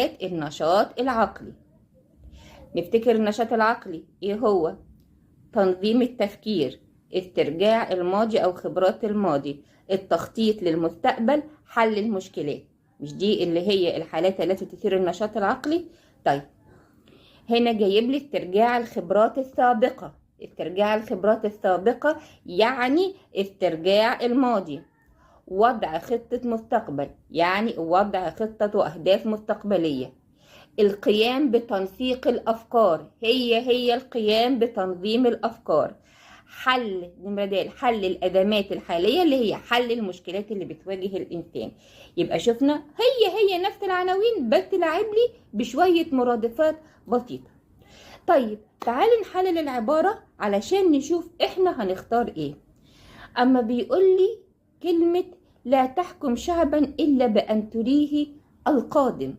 النشاط العقلي. نفتكر النشاط العقلي ايه هو؟ تنظيم التفكير، استرجاع الماضي او خبرات الماضي، التخطيط للمستقبل، حل المشكلات. مش دي اللي هي الحالات التي تثير النشاط العقلي؟ طيب هنا جايب لي استرجاع الخبرات السابقة. استرجاع الخبرات السابقة يعني استرجاع الماضي. وضع خطة مستقبل يعني وضع خطة وأهداف مستقبلية. القيام بتنسيق الأفكار هي القيام بتنظيم الأفكار. حل حل الأزمات الحالية اللي هي حل المشكلات اللي بتواجه الإنسان. يبقى شفنا هي نفس العناوين بس لعب لي بشوية مرادفات بسيطة. طيب تعالي نحلل العبارة علشان نشوف احنا هنختار ايه. اما بيقول لي كلمة لا تحكم شعبا الا بان تريه القادم.